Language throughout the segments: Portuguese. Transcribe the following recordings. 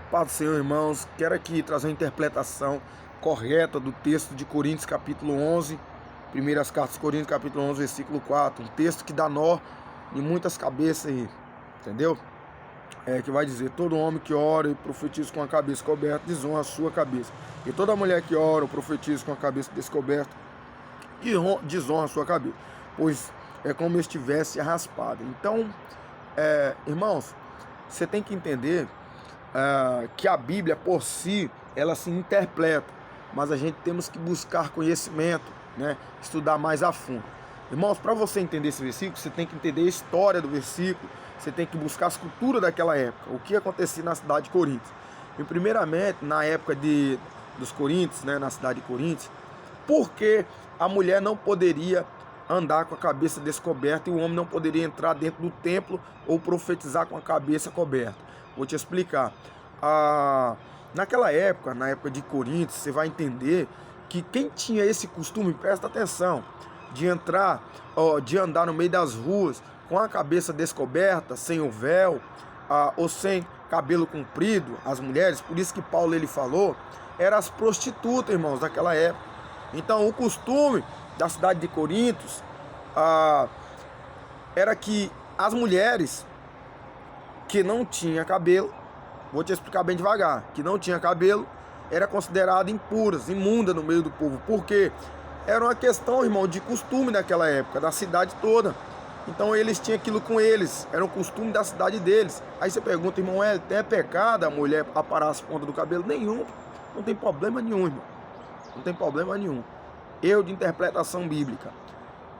Paz do Senhor, irmãos. Quero aqui trazer uma interpretação correta do texto de Coríntios, capítulo 11, primeiras cartas de Coríntios, capítulo 11, versículo 4. Um texto que dá nó em muitas cabeças aí, entendeu? Que vai dizer: todo homem que ora e profetiza com a cabeça coberta desonra a sua cabeça. E toda mulher que ora ou profetiza com a cabeça descoberta desonra a sua cabeça, pois é como estivesse raspada. Então, irmãos, você tem que entender que a Bíblia por si, ela se interpreta, mas a gente temos que buscar conhecimento, né? Estudar mais a fundo. Irmãos, para você entender esse versículo, você tem que entender a história do versículo, você tem que buscar as culturas daquela época, o que acontecia na cidade de Coríntios. E primeiramente, na época dos Coríntios, né, na cidade de Coríntios, por que a mulher não poderia andar com a cabeça descoberta e o homem não poderia entrar dentro do templo ou profetizar com a cabeça coberta? Vou te explicar. Naquela época, na época de Coríntios, você vai entender que quem tinha esse costume, presta atenção, de entrar, de andar no meio das ruas com a cabeça descoberta, sem o véu, ou sem cabelo comprido, as mulheres, por isso que Paulo ele falou, eram as prostitutas, irmãos, daquela época. Então o costume da cidade de Coríntios era que as mulheres que não tinham cabelo, vou te explicar bem devagar, que não tinha cabelo, era considerada impuras, imunda no meio do povo, porque era uma questão, irmão, de costume daquela época, da cidade toda. Então eles tinham aquilo com eles, era um costume da cidade deles. Aí você pergunta, irmão, é pecado a mulher aparar as pontas do cabelo? Nenhum, não tem problema nenhum, irmão, não tem problema nenhum. Erro de interpretação bíblica,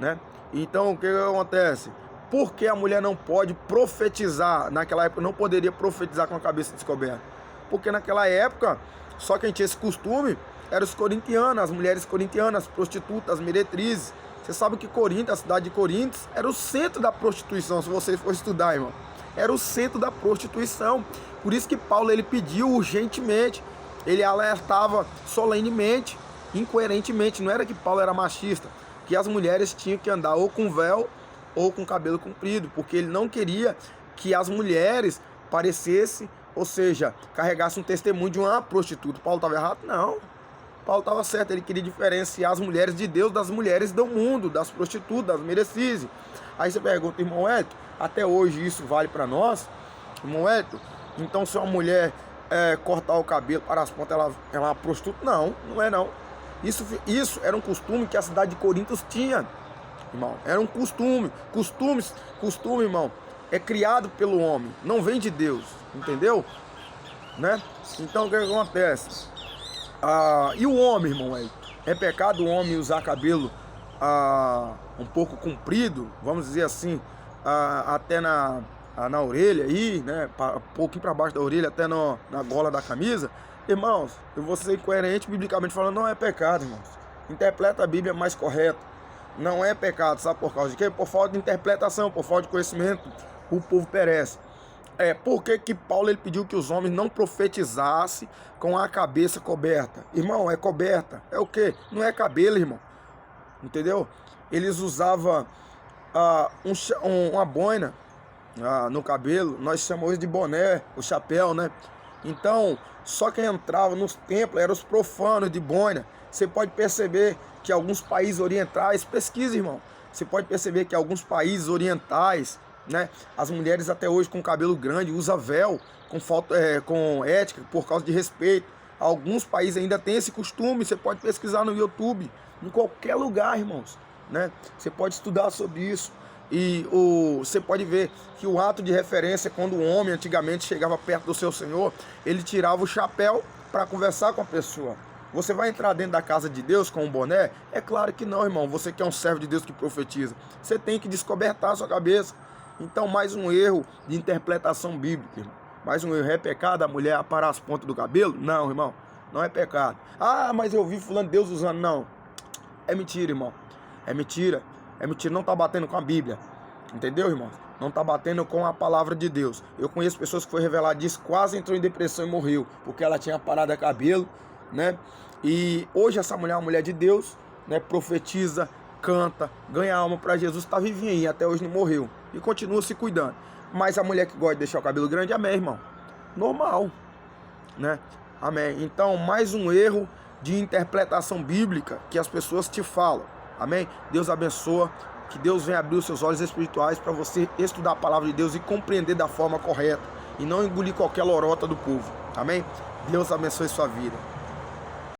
né? Então o que acontece? Por que a mulher não pode profetizar? Naquela época não poderia profetizar com a cabeça descoberta. Porque naquela época, só quem tinha esse costume eram os corintianos, as mulheres corintianas, as prostitutas, as meretrizes. Você sabe que Corinto, a cidade de Coríntios, era o centro da prostituição, se você for estudar, irmão. Era o centro da prostituição. Por isso que Paulo ele pediu urgentemente, ele alertava solenemente, incoerentemente. Não era que Paulo era machista, que as mulheres tinham que andar ou com véu ou com cabelo comprido, porque ele não queria que as mulheres parecessem, ou seja, carregassem um testemunho de uma prostituta. Paulo estava errado? Não. Paulo estava certo, ele queria diferenciar as mulheres de Deus das mulheres do mundo, das prostitutas, das meretrices. Aí você pergunta, irmão Hélio, até hoje isso vale para nós? Irmão Hélio, então se uma mulher cortar o cabelo para as pontas, ela é uma prostituta? Não, não é não. Isso era um costume que a cidade de Coríntios tinha, irmão. Era um costume, irmão, é criado pelo homem, não vem de Deus, entendeu? Né? Então o que acontece? E o homem, irmão, é pecado o homem usar cabelo um pouco comprido, vamos dizer assim, até na orelha aí, né, um pouquinho para baixo da orelha, até na gola da camisa? Irmãos, eu vou ser coerente biblicamente falando, não é pecado, irmãos. Interpreta a Bíblia mais correta. Não é pecado, sabe por causa de quê? Por falta de interpretação, por falta de conhecimento, o povo perece. Por que Paulo ele pediu que os homens não profetizassem com a cabeça coberta? Irmão, é coberta. É o quê? Não é cabelo, irmão. Entendeu? Eles usavam uma boina no cabelo. Nós chamamos de boné, o chapéu, né? Então, só quem entrava nos templos eram os profanos de boina. Você pode perceber que alguns países orientais, pesquisa, irmão, você pode perceber que alguns países orientais, né, as mulheres até hoje com cabelo grande usam véu com ética, por causa de respeito. Alguns países ainda têm esse costume. Você pode pesquisar no YouTube, em qualquer lugar, irmãos, né? Você pode estudar sobre isso. E você pode ver que o ato de referência, quando o homem antigamente chegava perto do seu senhor, ele tirava o chapéu para conversar com a pessoa. Você vai entrar dentro da casa de Deus com um boné? É claro que não, irmão. Você que é um servo de Deus que profetiza, você tem que descobertar a sua cabeça. Então, mais um erro de interpretação bíblica, irmão. Mais um erro. É pecado a mulher aparar as pontas do cabelo? Não, irmão, não é pecado. Mas eu vi fulano de Deus usando. Não, é mentira, irmão. É mentira, não está batendo com a Bíblia. Entendeu, irmão? Não está batendo com a palavra de Deus. Eu conheço pessoas que foi revelado disso, quase entrou em depressão e morreu, porque ela tinha parado a cabelo, né? E hoje essa mulher é uma mulher de Deus, né? Profetiza, canta, ganha alma para Jesus, está vivinha aí, até hoje não morreu e continua se cuidando. Mas a mulher que gosta de deixar o cabelo grande, amém, irmão. Normal. né? Amém. Então, mais um erro de interpretação bíblica que as pessoas te falam. Amém? Deus abençoa. Que Deus venha abrir os seus olhos espirituais para você estudar a palavra de Deus e compreender da forma correta. E não engolir qualquer lorota do povo. Amém? Deus abençoe sua vida.